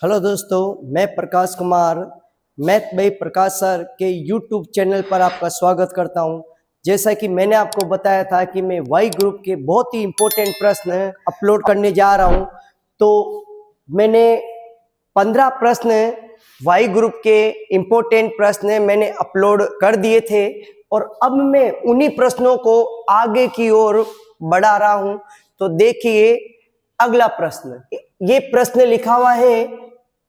Hello दोस्तों, मैं Prakash Kumar math by Prakash sir के यूट्यूब चैनल पर आपका स्वागत करता हूं। जैसा कि मैंने आपको बताया था कि मैं वाई ग्रुप के बहुत ही इम्पोर्टेंट प्रश्न अपलोड करने जा रहा हूं, तो मैंने 15 प्रश्न वाई ग्रुप के इम्पोर्टेंट प्रश्न मैंने अपलोड कर दिए थे और अब मैं उन्हीं प्रश्नों को आगे की ओर बढ़ा रहा हूं। तो देखिए अगला प्रश्न, ये प्रश्न लिखा हुआ है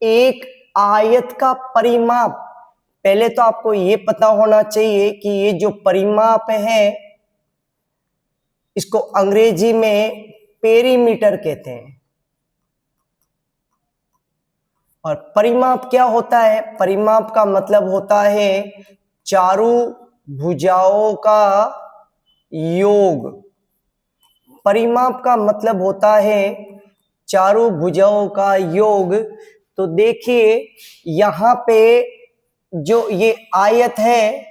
एक आयत का परिमाप। पहले तो आपको ये पता होना चाहिए कि ये जो परिमाप है इसको अंग्रेजी में पेरीमीटर कहते हैं। और परिमाप क्या होता है? परिमाप का मतलब होता है चारों भुजाओं का योग। परिमाप का मतलब होता है चारों भुजाओं का योग। तो देखिए यहाँ पे जो ये आयत है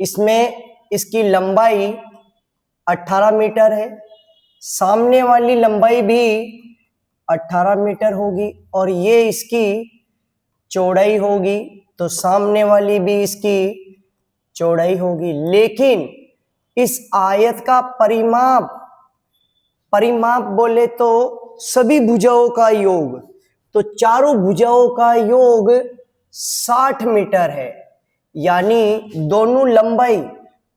इसमें इसकी लंबाई 18 मीटर है, सामने वाली लंबाई भी 18 मीटर होगी और ये इसकी चौड़ाई होगी, तो सामने वाली भी इसकी चौड़ाई होगी। लेकिन इस आयत का परिमाप बोले तो सभी भुजाओं का योग, तो चारों भुजाओं का योग 60 मीटर है। यानी दोनों लंबाई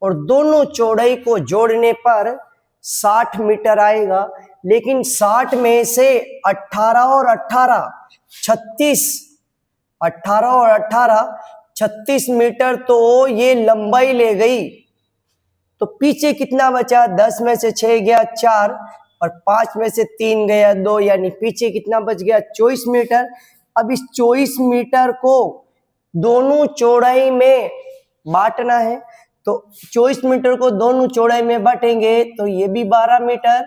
और दोनों चौड़ाई को जोड़ने पर 60 मीटर आएगा। लेकिन 60 में से 18 और 18 36, 18 और 18 36 मीटर तो ये लंबाई ले गई। तो पीछे कितना बचा? 10 में से 6 गया 4 और 5 में से 3 गया 2, यानी पीछे कितना बच गया? 24 मीटर। अब इस 24 मीटर को दोनों चौड़ाई में बांटना है, तो 24 मीटर को दोनों चौड़ाई में बांटेंगे तो ये भी 12 मीटर,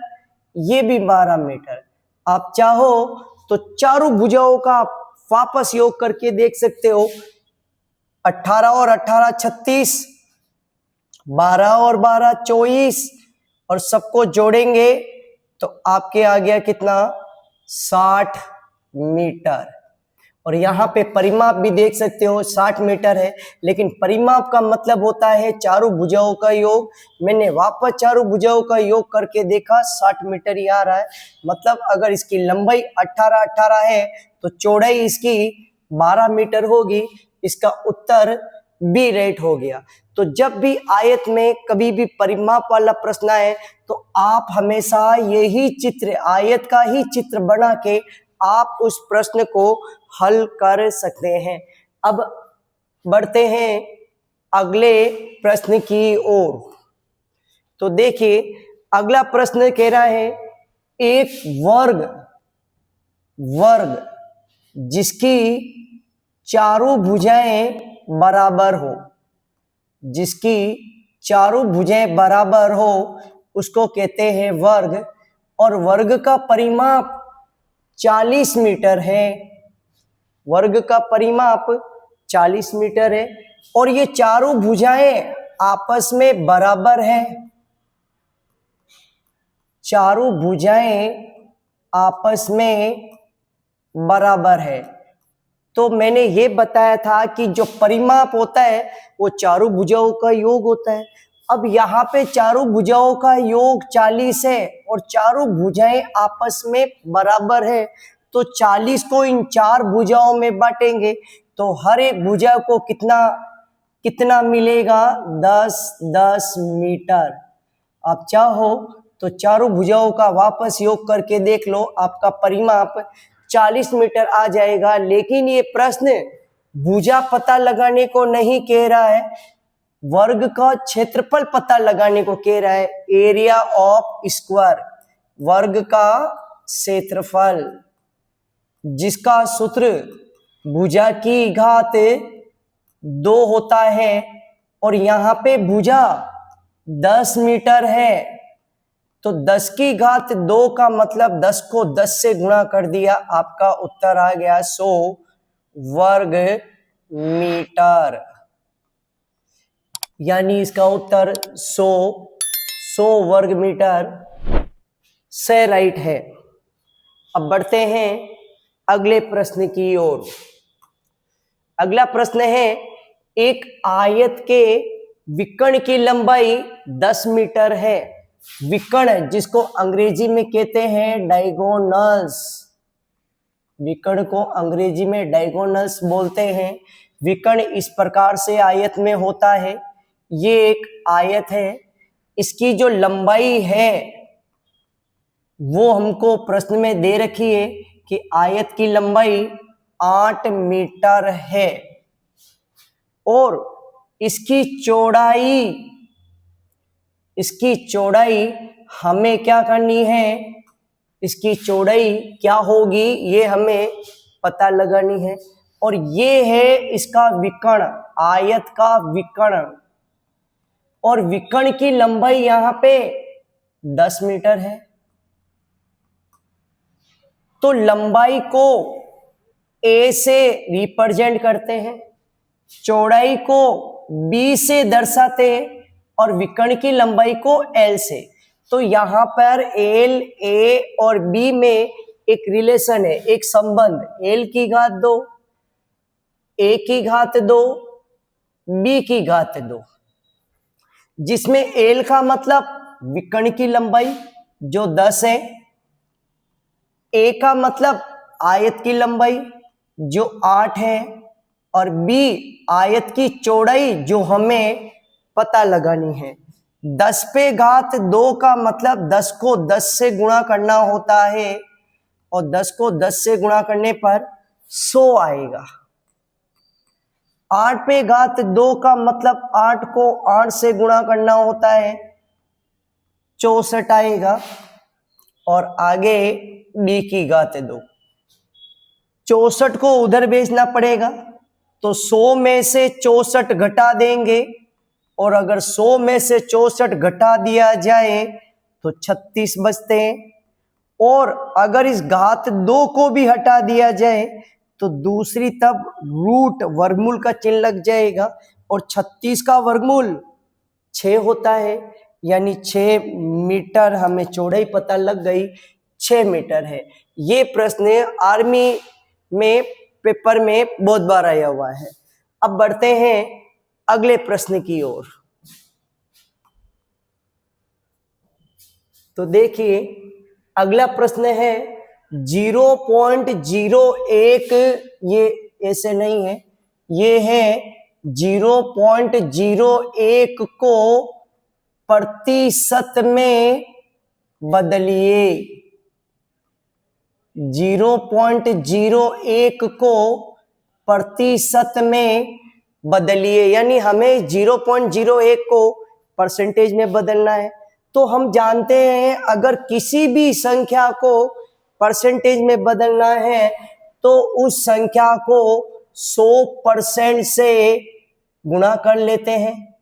ये भी 12 मीटर। आप चाहो तो चारों भुजाओं का वापस योग करके देख सकते हो। 18 और 18 36, 12 और 12 24 और सबको जोड़ेंगे तो आपके आ गया कितना? 60 मीटर। और यहाँ पे परिमाप भी देख सकते हो 60 मीटर है, लेकिन परिमाप का मतलब होता है चारों भुजाओं का योग। मैंने वापस चारों भुजाओं का योग करके देखा, 60 मीटर ही आ रहा है। मतलब अगर इसकी लंबाई 18 है तो चौड़ाई इसकी 12 मीटर होगी। इसका उत्तर बी राइट हो गया। तो जब भी आयत में कभी भी परिमाप वाला प्रश्न आए तो आप हमेशा यही चित्र, आयत का ही चित्र बना के आप उस प्रश्न को हल कर सकते हैं। अब बढ़ते हैं अगले प्रश्न की ओर। तो देखिए अगला प्रश्न कह रहा है एक वर्ग जिसकी चारों भुजाएं बराबर हो, जिसकी चारों भुजाएं बराबर हो उसको कहते हैं वर्ग। और वर्ग का परिमाप 40 मीटर है। वर्ग का परिमाप 40 मीटर है और ये चारों भुजाएं आपस में बराबर हैं। चारों भुजाएं आपस में बराबर है। तो मैंने ये बताया था कि जो परिमाप होता है वो चारों भुजाओं का योग होता है। अब यहाँ पे चारों भुजाओं का योग 40 है और चारों भुजाएं आपस में बराबर है, तो 40 को इन चार भुजाओं में बांटेंगे तो हर एक भुजा को कितना मिलेगा? 10 मीटर। आप चाहो तो चारों भुजाओं का वापस योग करके देख लो, आपका परिमाप 40 मीटर आ जाएगा। लेकिन ये प्रश्न भुजा पता लगाने को नहीं कह रहा है, वर्ग का क्षेत्रफल पता लगाने को कह रहा है। एरिया ऑफ स्क्वायर, वर्ग का क्षेत्रफल, जिसका सूत्र भुजा की घात 2 होता है और यहाँ पे भुजा 10 मीटर है, तो 10 की घात 2 का मतलब 10 को 10 से गुणा कर दिया, आपका उत्तर आ गया 100 वर्ग मीटर। यानी इसका उत्तर 100 वर्ग मीटर से राइट है। अब बढ़ते हैं अगले प्रश्न की ओर। अगला प्रश्न है, एक आयत के विकर्ण की लंबाई 10 मीटर है। विकर्ण जिसको अंग्रेजी में कहते हैं डायगोनल्स, विकर्ण को अंग्रेजी में डायगोनल्स बोलते हैं। विकर्ण इस प्रकार से आयत में होता है। ये एक आयत है, इसकी जो लंबाई है वो हमको प्रश्न में दे रखी है कि आयत की लंबाई 8 मीटर है और इसकी चौड़ाई हमें क्या करनी है, इसकी चौड़ाई क्या होगी ये हमें पता लगानी है। और ये है इसका विकर्ण, आयत का विकर्ण, और विकर्ण की लंबाई यहां पे 10 मीटर है। तो लंबाई को a से रिप्रेजेंट करते हैं, चौड़ाई को b से दर्शाते हैं और विकर्ण की लंबाई को l से। तो यहां पर l, a और b में एक रिलेशन है, एक संबंध, l की घात 2, a की घात 2, b की घात 2, जिसमें l का मतलब विकर्ण की लंबाई जो 10 है, a का मतलब आयत की लंबाई जो 8 है, और b आयत की चौड़ाई जो हमें पता लगानी है। 10 पे घात 2 का मतलब 10 को 10 से गुणा करना होता है, और 10 को 10 से गुणा करने पर 100 आएगा। 8 पे घात 2 का मतलब 8 को 8 से गुणा करना होता है, 64 आएगा। और आगे b की घात 2, 64 को उधर भेजना पड़ेगा, तो 100 में से 64 घटा देंगे, और अगर 100 में से 64 घटा दिया जाए तो 36 बचते हैं। और अगर इस घात 2 को भी हटा दिया जाए तो दूसरी तब रूट वर्गमूल का चिन्ह लग जाएगा, और 36 का वर्गमूल 6 होता है, यानी 6 मीटर हमें चौड़ाई पता लग गई, 6 मीटर है। ये प्रश्न आर्मी में पेपर में बहुत बार आया हुआ है। अब बढ़ते हैं अगले प्रश्न की ओर। तो देखिए अगला प्रश्न है 0.01, ये ऐसे नहीं है, ये है 0.01 को प्रतिशत में बदलिए। 0.01 को प्रतिशत में बदलिए, यानी हमें 0.01 को परसेंटेज में बदलना है। तो हम जानते हैं अगर किसी भी संख्या को परसेंटेज में बदलना है तो उस संख्या को 100% से गुणा कर लेते हैं।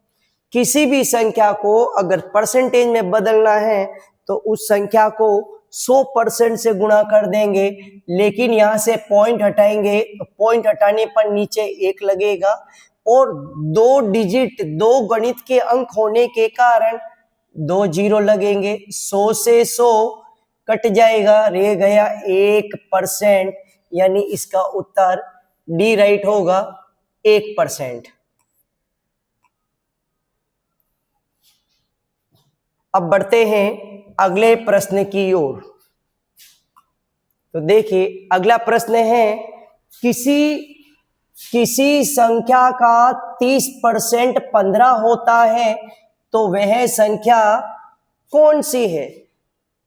किसी भी संख्या को अगर परसेंटेज में बदलना है तो उस संख्या को 100% से गुणा कर देंगे, लेकिन यहाँ से पॉइंट हटाएंगे तो पॉइंट हटाने पर नीचे 1 लगेगा, और 2 डिजिट 2 गणित के अंक होने के कारण 2 0 लगेंगे। 100 से 100 कट जाएगा, रह गया 1%, यानी इसका उत्तर डी राइट होगा 1%। अब बढ़ते हैं अगले प्रश्न की ओर। तो देखिए अगला प्रश्न है किसी संख्या का 30% 15 होता है तो वह संख्या कौन सी है।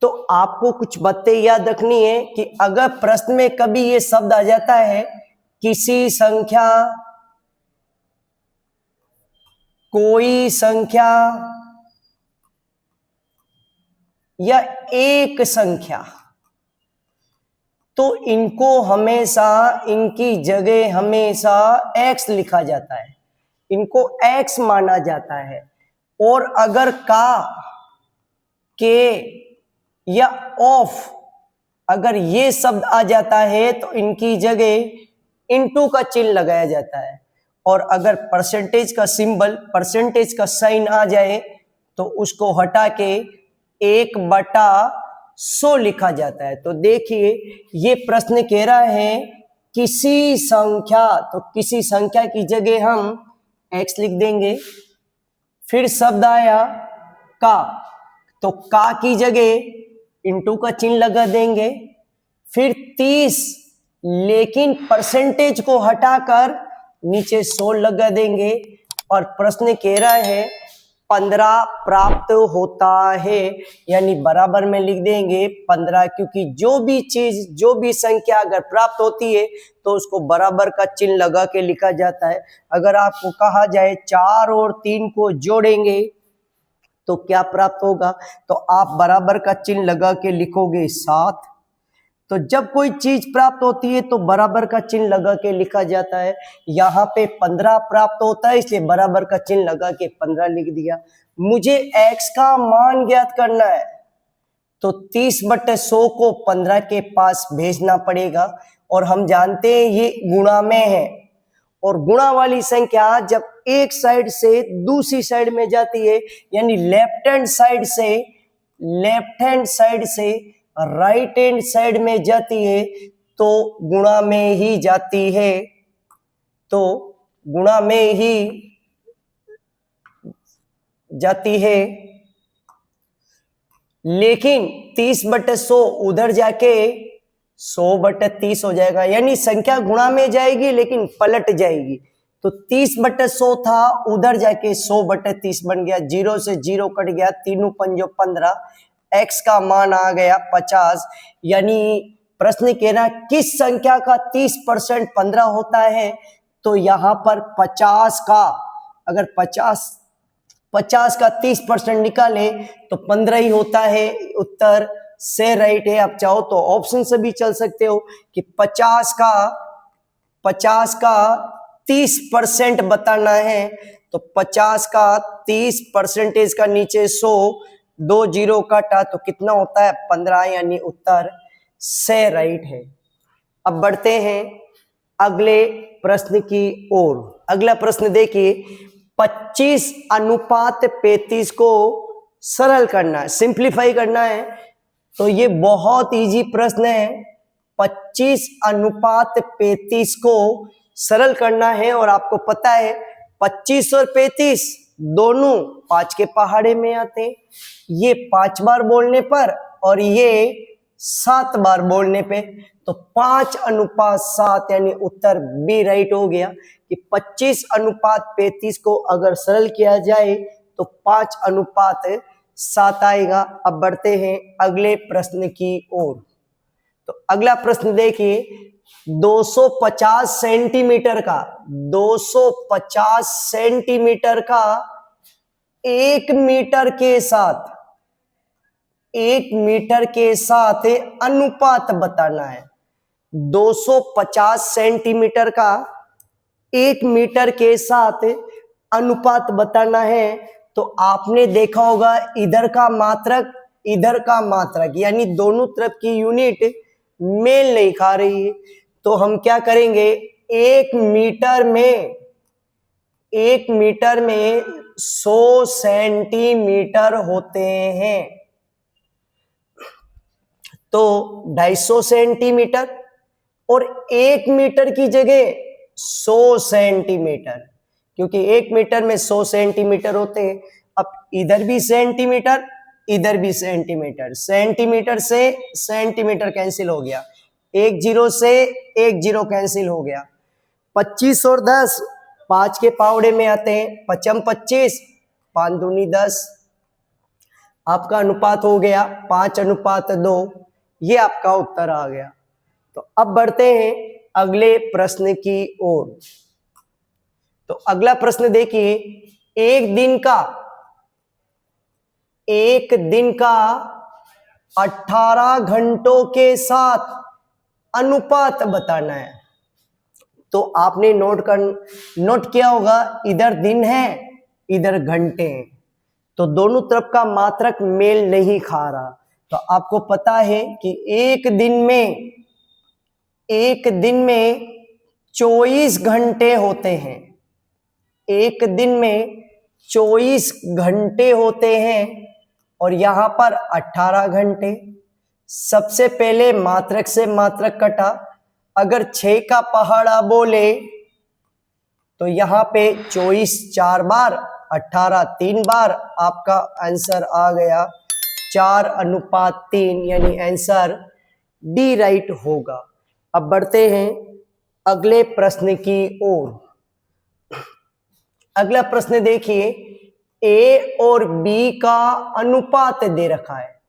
तो आपको कुछ बातें याद रखनी है कि अगर प्रश्न में कभी ये शब्द आ जाता है किसी संख्या, कोई संख्या या एक संख्या, तो इनको हमेशा, इनकी जगह हमेशा x लिखा जाता है, इनको x माना जाता है। और अगर का, के या ऑफ अगर ये शब्द आ जाता है तो इनकी जगह इनटू का चिन्ह लगाया जाता है। और अगर परसेंटेज का सिंबल, परसेंटेज का साइन आ जाए तो उसको हटा के 1/, 100 लिखा जाता है। तो देखिए ये प्रश्न कह रहा है किसी संख्या, तो किसी संख्या की जगह हम x लिख देंगे। फिर शब्द आया का, तो का की जगह इंटू का चिन्ह लगा देंगे। फिर 30, लेकिन परसेंटेज को हटाकर नीचे 100 लगा देंगे। और प्रश्न कह रहा है 15 प्राप्त होता है, यानी बराबर में लिख देंगे 15, क्योंकि जो भी चीज, जो भी संख्या अगर प्राप्त होती है तो उसको बराबर का चिन्ह लगा के लिखा जाता है। अगर आपको कहा जाए 4 और 3 को जोड़ेंगे तो क्या प्राप्त होगा, तो आप बराबर का चिन्ह लगा के लिखोगे 7। तो जब कोई चीज प्राप्त होती है तो बराबर का चिन्ह लगा के लिखा जाता है। यहाँ पे 15 प्राप्त होता है, इसलिए बराबर का चिन्ह लगा के 15 लिख दिया। मुझे x का मान ज्ञात करना है, तो 30/100 को 15 के पास भेजना पड़ेगा। और हम जानते हैं ये गुणा में है, और गुणा वाली संख्या जब एक साइड से दूसरी साइड में जाती है, यानी लेफ्ट हैंड साइड से राइट हैंड साइड में जाती है, तो गुणा में ही जाती है, तो गुणा में ही जाती है। लेकिन 30/100 उधर जाके 100/30 हो जाएगा, यानी संख्या गुणा में जाएगी लेकिन पलट जाएगी। तो 30/100 था, उधर जाके 100/30 बन गया, 0 से 0 कट गया, 3 पंजो 15, x का मान आ गया 50। यानी प्रश्न कहना किस संख्या का 30% 15 होता है, तो यहां पर 50 का, अगर 50 का 30% निकाले तो 15 ही होता है। उत्तर से राइट है। आप चाहो तो ऑप्शन से भी चल सकते हो कि 50 का 30% बताना है, तो 50 का 30% का नीचे 100, 2 0 काटा तो कितना होता है 15, यानी उत्तर से राइट है। अब बढ़ते हैं अगले प्रश्न की ओर। अगला प्रश्न देखिए, 25:35 को सरल करना है, सिंप्लीफाई करना है। तो ये बहुत इजी प्रश्न है। 25:35 को सरल करना है, और आपको पता है 25 और 35 दोनों 5 के पहाड़े में आते हैं। ये 5 बार बोलने पर और ये 7 बार बोलने पे, तो 5:7, यानी उत्तर बी राइट हो गया कि 25:35 को अगर सरल किया जाए तो 5:7 आएगा। अब बढ़ते हैं अगले प्रश्न की ओर। तो अगला प्रश्न देखिए, 250 सेंटीमीटर का 1 मीटर के साथ अनुपात बताना है। 250 सेंटीमीटर का 1 मीटर के साथ अनुपात बताना है। तो आपने देखा होगा इधर का मात्रक, यानी दोनों तरफ की यूनिट मेल नहीं खा रही है। तो हम क्या करेंगे, 1 मीटर में 100 सेंटीमीटर होते हैं, तो 250 सेंटीमीटर, और 1 मीटर की जगह 100 सेंटीमीटर, क्योंकि 1 मीटर में 100 सेंटीमीटर होते हैं। अब इधर भी सेंटीमीटर, इधर भी सेंटीमीटर, सेंटीमीटर से सेंटीमीटर कैंसिल हो गया, 1 0 से 1 0 कैंसिल हो गया। 25 और 10 5 के पावड़े में आते हैं, 5 25, 5 दूनी 10, आपका अनुपात हो गया 5:2। ये आपका उत्तर आ गया। तो अब बढ़ते हैं अगले प्रश्न की ओर। तो अगला प्रश्न देखिए, एक दिन का 18 घंटों के साथ अनुपात बताना है। तो आपने नोट किया होगा, इधर दिन है, इधर घंटे हैं, तो दोनों तरफ का मात्रक मेल नहीं खा रहा। तो आपको पता है कि एक दिन में 24 घंटे होते हैं, एक दिन में 24 घंटे होते हैं, और यहां पर 18 घंटे। सबसे पहले मात्रक से मात्रक कटा। अगर 6 का पहाड़ा बोले तो यहाँ पे 24 4 बार, 18 3 बार, आपका आंसर आ गया 4:3, यानी आंसर डी राइट होगा। अब बढ़ते हैं अगले प्रश्न की ओर। अगला प्रश्न देखिए, ए और बी का अनुपात दे रखा है।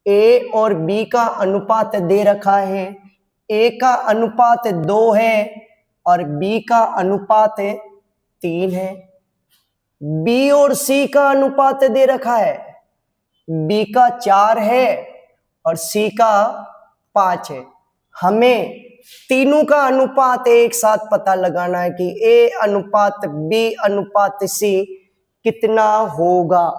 ए और बी का अनुपात दे रखा है। ए का अनुपात 2 है और बी का अनुपात 3 है। बी और सी का अनुपात दे रखा है। बी का 4 है और सी का 5 है। हमें तीनों का अनुपात एक साथ पता लगाना है कि ए अनुपात बी अनुपात सी कितना होगा।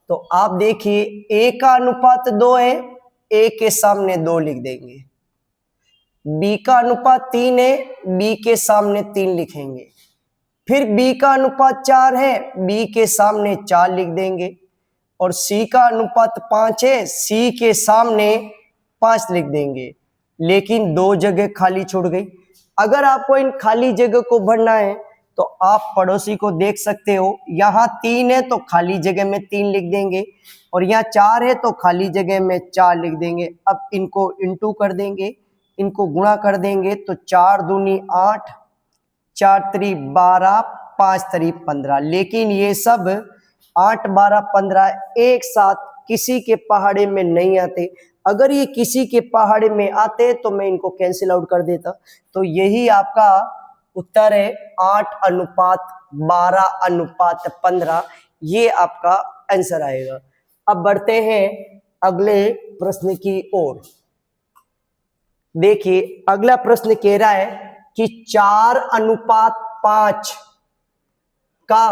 तो आप देखिए, ए का अनुपात 2 है, ए के सामने 2 लिख देंगे। बी का अनुपात 3 है, बी के सामने 3 लिखेंगे। फिर बी का अनुपात 4 है, बी के सामने 4 लिख देंगे। और सी का अनुपात 5 है, सी के सामने 5 लिख देंगे। लेकिन 2 जगह खाली छूट गई। अगर आपको इन खाली जगह को भरना है तो आप पड़ोसी को देख सकते हो, यहाँ 3 है तो खाली जगह में 3 लिख देंगे और यहाँ 4 है तो खाली जगह में 4 लिख देंगे। अब इनको इंटू कर देंगे, इनको गुणा कर देंगे तो 4 दूनी 8, 4 त्रिक 12, 5 त्रिक 15। लेकिन ये सब 8 12 15 एक साथ किसी के पहाड़े में नहीं आते। अगर ये किसी के पहाड़े में आते तो मैं इनको कैंसिल आउट कर देता। तो यही आपका उत्तर है, 8:12:15, ये आपका आंसर आएगा। अब बढ़ते हैं अगले प्रश्न की ओर। देखिए, अगला प्रश्न कह रहा है कि 4:5 का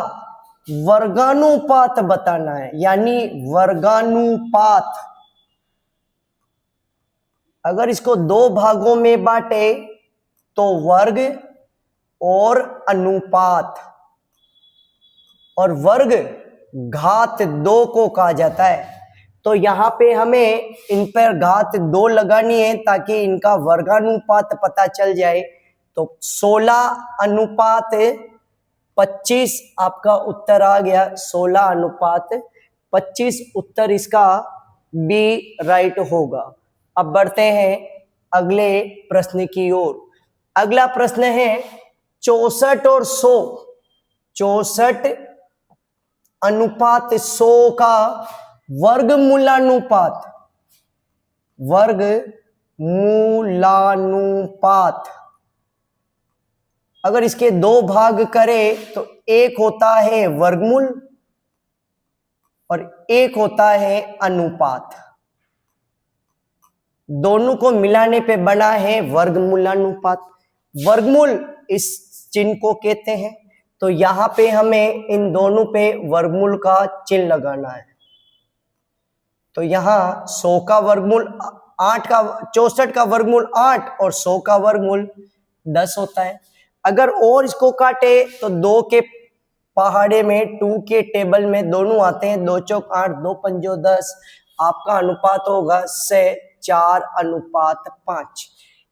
वर्गानुपात बताना है, यानी वर्गानुपात। अगर इसको 2 भागों में बांटे तो वर्ग और अनुपात, और वर्ग घात 2 को कहा जाता है। तो यहाँ पे हमें इन पर घात 2 लगानी है ताकि इनका वर्गानुपात पता चल जाए। तो 16:25 आपका उत्तर आ गया। 16:25 उत्तर इसका बी राइट होगा। अब बढ़ते हैं अगले प्रश्न की ओर। अगला प्रश्न है 64 और 100। 64:100 का वर्गमूलानुपात, वर्गमूलानुपात। अगर इसके 2 भाग करें तो एक होता है वर्गमूल और एक होता है अनुपात। दोनों को मिलाने पे बना है वर्गमूलानुपात। वर्गमूल इस चिन्ह को कहते हैं। तो यहां पे हमें इन दोनों पे वर्गमूल का चिन्ह लगाना है। तो यहां 100 का वर्गमूल 8 का, 64 का वर्गमूल 8 और 100 का वर्गमूल 10 होता है। अगर और इसको काटे तो 2 के पहाड़े में 2 के टेबल में दोनों आते हैं। 2 चौक 8, 2 पंजो 10। आपका अनुपात होगा 4:5।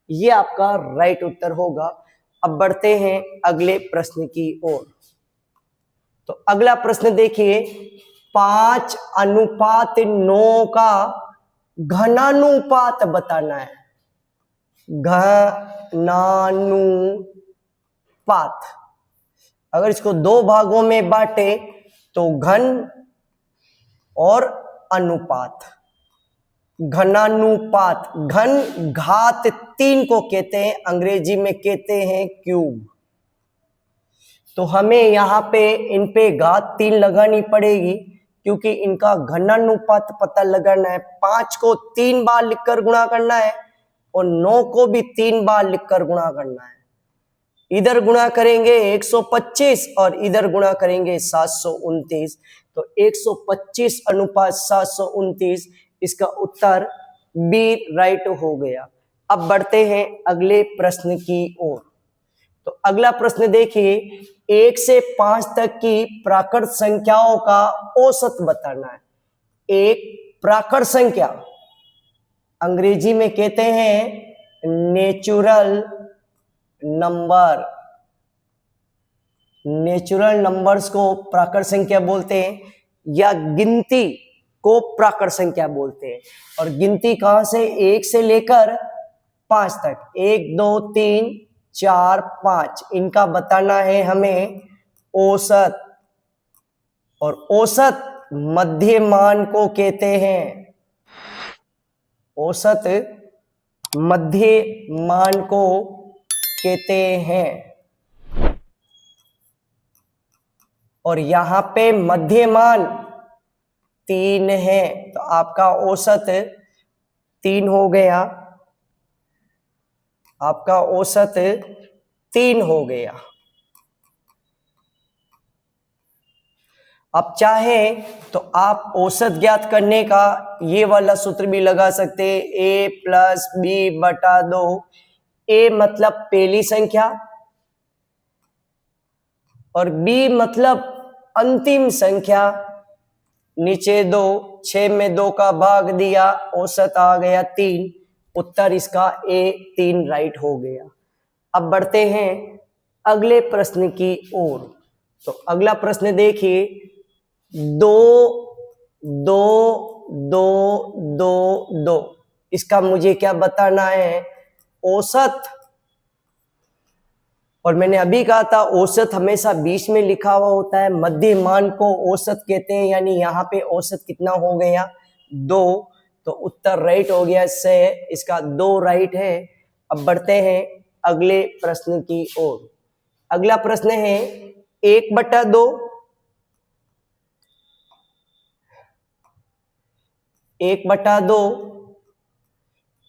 ये आपका राइट उत्तर होगा। अब बढ़ते हैं अगले प्रश्न की ओर। तो अगला प्रश्न देखिए, 5:9 का घनानुपात बताना है। घनानुपात। अगर इसको 2 भागों में बांटे तो घन और अनुपात। घनानुपात, घन घात 3 को कहते हैं, अंग्रेजी में कहते हैं क्यूब। तो हमें यहाँ पे इन पे घात 3 लगानी पड़ेगी क्योंकि इनका घनानुपात पता लगाना है। 5 को 3 बार लिखकर गुणा करना है और 9 को भी 3 बार लिखकर गुणा करना है। इधर गुणा करेंगे 125 और इधर गुणा करेंगे 729। तो 125:729 इसका उत्तर बी राइट हो गया। अब बढ़ते हैं अगले प्रश्न की ओर। तो अगला प्रश्न देखिए, 1 से 5 तक की प्राकृत संख्याओं का औसत बताना है। एक प्राकृत संख्या अंग्रेजी में कहते हैं नेचुरल नंबर। नेचुरल नंबर्स को प्राकृत संख्या बोलते हैं या गिनती को प्राकृत संख्या बोलते हैं। और गिनती कहां से? 1 से लेकर 5 तक, 1 2 3 4 5, इनका बताना है हमें औसत। और औसत मध्यमान को कहते हैं, औसत मध्यमान को कहते हैं। और यहां पे मध्यमान 3 है, तो आपका औसत 3 हो गया, आपका औसत 3 हो गया। अब चाहे तो आप औसत ज्ञात करने का ये वाला सूत्र भी लगा सकते हैं, a + b/2। a मतलब पहली संख्या और b मतलब अंतिम संख्या। नीचे 2, 6 में 2 का भाग दिया, औसत आ गया 3। उत्तर इसका a 3 राइट हो गया। अब बढ़ते हैं अगले प्रश्न की ओर। तो अगला प्रश्न देखिए, 2 2 2 2 2, इसका मुझे क्या बताना है? औसत। और मैंने अभी कहा था औसत हमेशा बीच में लिखा हुआ होता है, मध्यमान को औसत कहते हैं। यानी यहाँ पे औसत कितना हो गया? 2। तो उत्तर राइट हो गया, इससे इसका 2 राइट है। अब बढ़ते हैं अगले प्रश्न की ओर। अगला प्रश्न है 1/2, 1/2,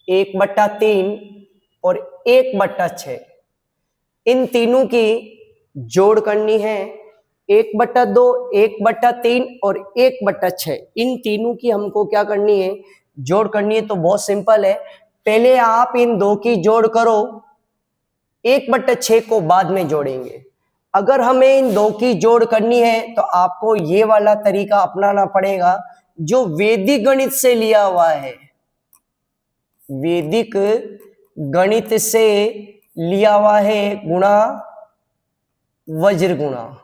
1/3 और 1/6, इन तीनों की जोड़ करनी है। 1/2, 1/3 और 1/6, इन तीनों की हमको क्या करनी है? जोड़ करनी है। तो बहुत सिंपल है, पहले आप इन दो की जोड़ करो, 1/6 को बाद में जोड़ेंगे। अगर हमें इन दो की जोड़ करनी है तो आपको ये वाला तरीका अपनाना पड़ेगा जो वैदिक गणित से लिया हुआ है। वैदिक गणित से लिया हुआ है गुणा वज्र गुणा।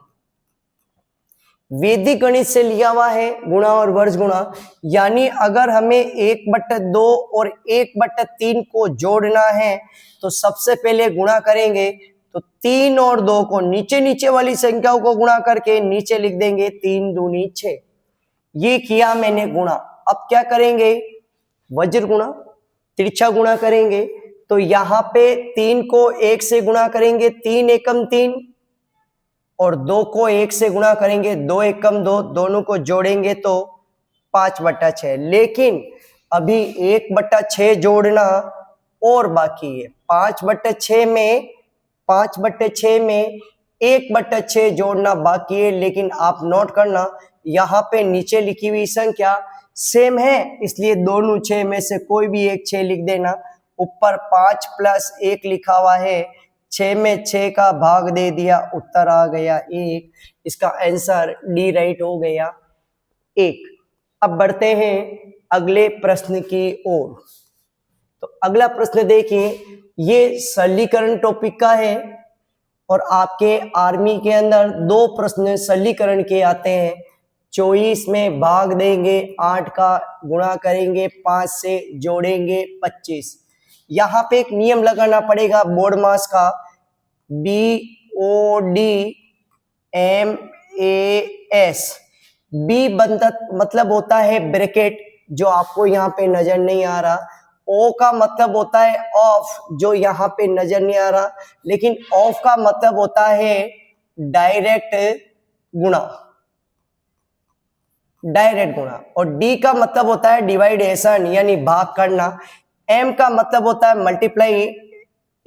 वैदिक गणित से लिया हुआ है गुणा और वज्र गुणा। यानी अगर हमें 1/2 और 1/3 को जोड़ना है तो सबसे पहले गुणा करेंगे, तो 3 और 2 को नीचे नीचे वाली संख्याओं को गुणा करके नीचे लिख देंगे 3 दूनी 6। ये किया मैंने गुणा। अब क्या करेंगे? वज्र गुणा, तिरछा गुणा करेंगे। तो यहां पे 3 को 1 से गुणा करेंगे, 3 एकम 3, और 2 को 1 से गुणा करेंगे, 2 एकम 2, दोनों को जोड़ेंगे तो 5/6। लेकिन अभी 1/6 जोड़ना और बाकी है। 5/6 में 1/6 जोड़ना बाकी है। लेकिन आप नोट करना, यहाँ पे नीचे लिखी हुई संख्या सेम है, इसलिए दोनों 6 में से कोई भी एक 6 लिख देना। ऊपर 5 + 1 लिखा हुआ है, 6 में 6 का भाग दे दिया, उत्तर आ गया 1। इसका आंसर डी राइट हो गया 1। अब बढ़ते हैं अगले प्रश्न की ओर। तो अगला प्रश्न देखिए, ये सरलीकरण टॉपिक का है और आपके आर्मी के अंदर 2 प्रश्न सरलीकरण के आते हैं। 24 में भाग देंगे, 8 का गुणा करेंगे, 5 से जोड़ेंगे 25। यहाँ पे एक नियम लगाना पड़ेगा बोर्ड मास का, BODMAS। बी बनता मतलब होता है ब्रैकेट, जो आपको यहाँ पे नजर नहीं आ रहा। ओ का मतलब होता है ऑफ, जो यहाँ पे नजर नहीं आ रहा। लेकिन ऑफ का मतलब होता है डायरेक्ट गुणा, डायरेक्ट गुणा। और डी का मतलब होता है डिवाइडेशन, यानी भाग करना। एम का मतलब होता है मल्टीप्लाई,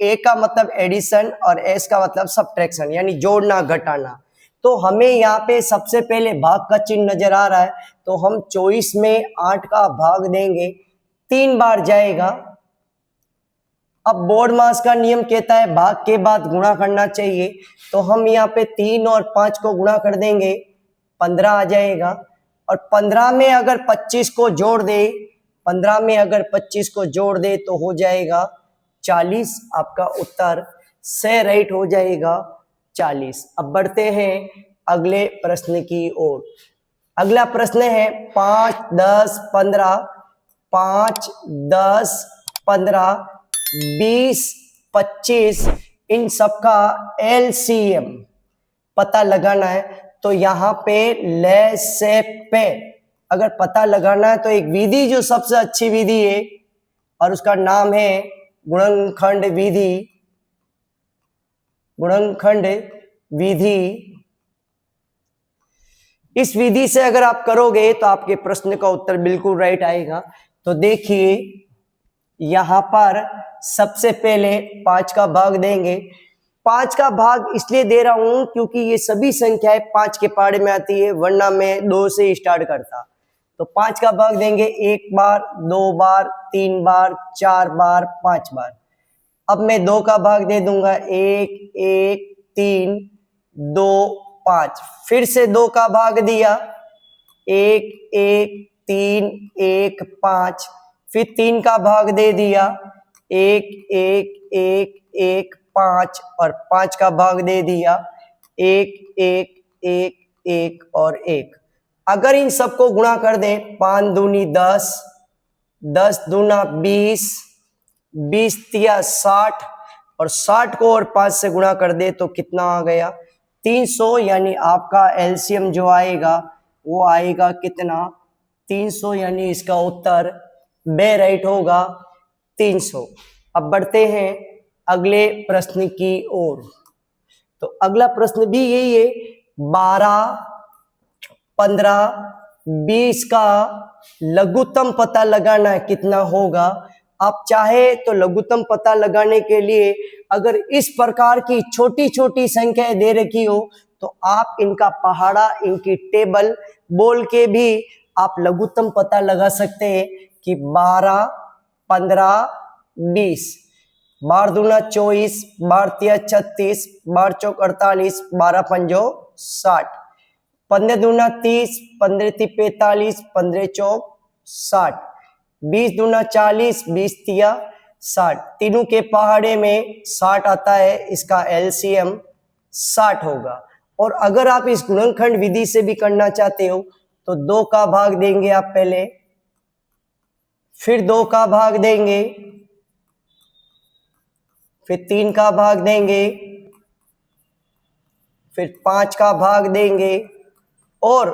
ए का मतलब एडिशन और एस का मतलब सब्ट्रैक्शन, यानी जोड़ना घटाना। तो हमें यहाँ पे सबसे पहले भाग का चिन्ह नजर आ रहा है, तो हम 24 में 8 का भाग देंगे, 3 बार जाएगा। अब बोर्ड मास का नियम कहता है भाग के बाद गुणा करना चाहिए, तो हम यहाँ पे 3 और 5 को गुणा कर देंगे, 15 आ जाएगा। और 15 में अगर 25 को जोड़ दे, 15 में अगर 25 को जोड़ दे तो हो जाएगा 40। आपका उत्तर से राइट हो जाएगा 40। अब बढ़ते हैं अगले प्रश्न की ओर। अगला प्रश्न है 5, 10, 15, 5, 10, 15, 20, 25 इन सबका एलसीएम पता लगाना है। तो यहाँ पे ले से पे अगर पता लगाना है तो एक विधि जो सबसे अच्छी विधि है और उसका नाम है गुणनखंड विधि। गुणनखंड विधि, इस विधि से अगर आप करोगे तो आपके प्रश्न का उत्तर बिल्कुल राइट आएगा। तो देखिए यहां पर सबसे पहले 5 का भाग देंगे। 5 का भाग इसलिए दे रहा हूं क्योंकि ये सभी संख्याएं 5 के पहाड़े में आती है, वरना मैं 2 से स्टार्ट करता। तो 5 का भाग देंगे 1 बार, 2 बार, 3 बार, 4 बार, 5 बार। अब मैं 2 का भाग दे दूंगा 1, 1, 3, 2, 5। फिर से 2 का भाग दिया 1, 1, 3, 1, 5। फिर 3 का भाग दे दिया 1, 1, 1, 1, 5 और 5 का भाग दे दिया 1, 1, 1, 1 और 1। अगर इन सबको गुणा कर दें 5 दूनी 10, 10 दूना 20, 20 तिया 60 और 60 को और 5 से गुणा कर दे तो कितना आ गया 300। यानी आपका एलसीएम जो आएगा वो आएगा कितना 300। यानी इसका उत्तर बे राइट होगा 300। अब बढ़ते हैं अगले प्रश्न की ओर। तो अगला प्रश्न भी यही है 12, 15, 20 का लघुत्तम पता लगाना है कितना होगा। आप चाहे तो लघुत्तम पता लगाने के लिए अगर इस प्रकार की छोटी छोटी संख्याएं दे रखी हो तो आप इनका पहाड़ा, इनकी टेबल बोल के भी आप लघुत्तम पता लगा सकते हैं कि 12, 15, 20। 12 दूना 24, 12 तिया 36, 12 चौक 48, 12 पंजो 60। 15 दूना 30, 15 ती 45, 15 चौक 60। 20 दूना 40, 20 तिया 60। तीनों के पहाड़े में 60 आता है, इसका एलसीएम 60 होगा। और अगर आप इस गुणनखंड विधि से भी करना चाहते हो तो 2 का भाग देंगे आप पहले, फिर 2 का भाग देंगे, फिर 3 का भाग देंगे, फिर 5 का भाग देंगे और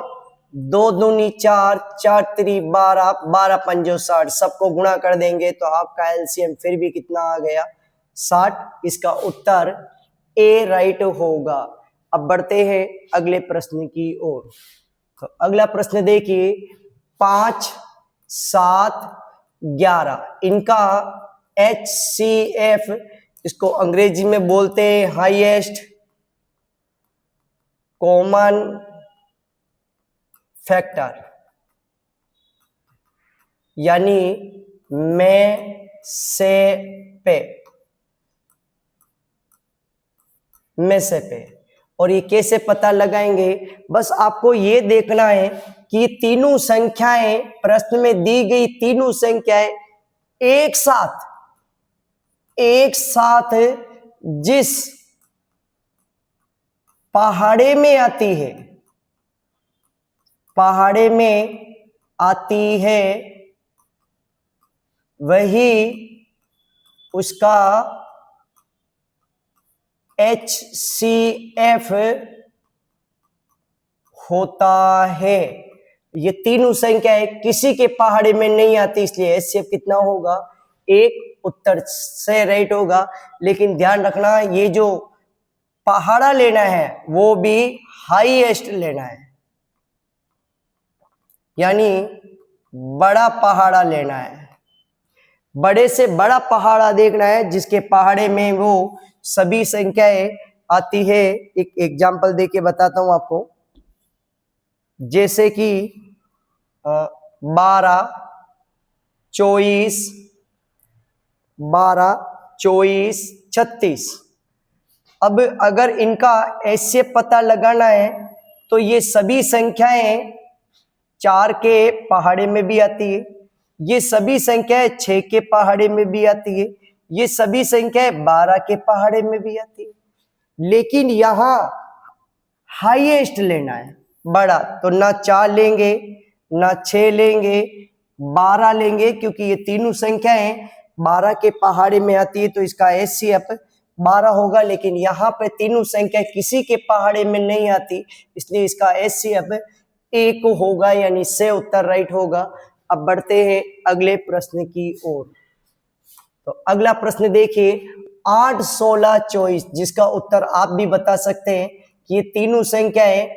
2 दूनी 4, 4 तिरी 12, 12 पंजो 60। सबको गुणा कर देंगे तो आपका एलसीएम फिर भी कितना आ गया 60। इसका उत्तर ए राइट होगा। अब बढ़ते हैं अगले प्रश्न की ओर। तो अगला प्रश्न देखिए 5, 7, 11 इनका HCF, इसको अंग्रेजी में बोलते हैं हाईएस्ट कॉमन फैक्टर, यानी में से पे। और ये कैसे पता लगाएंगे, बस आपको ये देखना है कि तीनों संख्याएं प्रश्न में दी गई तीनों संख्याएं एक साथ जिस पहाड़े में आती है, पहाड़े में आती है वही उसका HCF होता है। ये तीनों संख्याएं किसी के पहाड़े में नहीं आती, इसलिए HCF कितना होगा 1। उत्तर से राइट होगा। लेकिन ध्यान रखना ये जो पहाड़ा लेना है वो भी हाईएस्ट लेना है, यानी बड़ा पहाड़ा लेना है। बड़े से बड़ा पहाड़ा देखना है जिसके पहाड़े में वो सभी संख्याएं आती है। एक एग्जांपल देके बताता हूं आपको, जैसे कि 12, 24, 12, 24, 36। अब अगर इनका ऐसे पता लगाना है तो ये सभी संख्याएं 4 के पहाड़े में भी आती है, ये सभी संख्याएं 6 के पहाड़े में भी आती है, ये सभी संख्याएं 12 के पहाड़े में भी आती है। लेकिन यहां हाईएस्ट लेना है, बड़ा, तो ना 4 लेंगे, ना 6 लेंगे, 12 लेंगे, क्योंकि ये तीनों संख्याएं 12 के पहाड़े में आती है, तो इसका एचसीएफ 12 होगा। लेकिन यहाँ पे तीनों संख्या किसी के पहाड़े में नहीं आती, इसलिए इसका एचसीएफ 1 होगा, यानी से उत्तर राइट होगा। अब बढ़ते हैं अगले प्रश्न की ओर। तो अगला प्रश्न देखिए, 8, 16, 24, जिसका उत्तर आप भी बता सकते हैं कि ये तीनों संख्याएं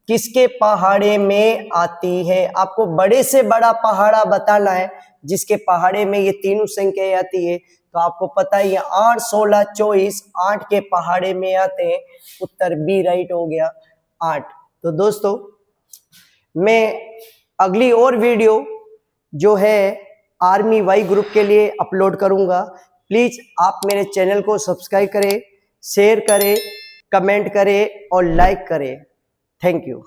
किसके पहाड़े में आती है। आपको बड़े से बड़ा पहाड़ा बताना है जिसके पहाड़े में ये तीनों संख्याएं आती है। तो आपको पता ही है 8, 16, 24 8 के पहाड़े में आते हैं, उत्तर बी राइट हो गया 8। तो दोस्तों, मैं अगली और वीडियो जो है आर्मी वाई ग्रुप के लिए अपलोड करूंगा। प्लीज आप मेरे चैनल को सब्सक्राइब करें, शेयर करें, कमेंट करें और लाइक करें। Thank you.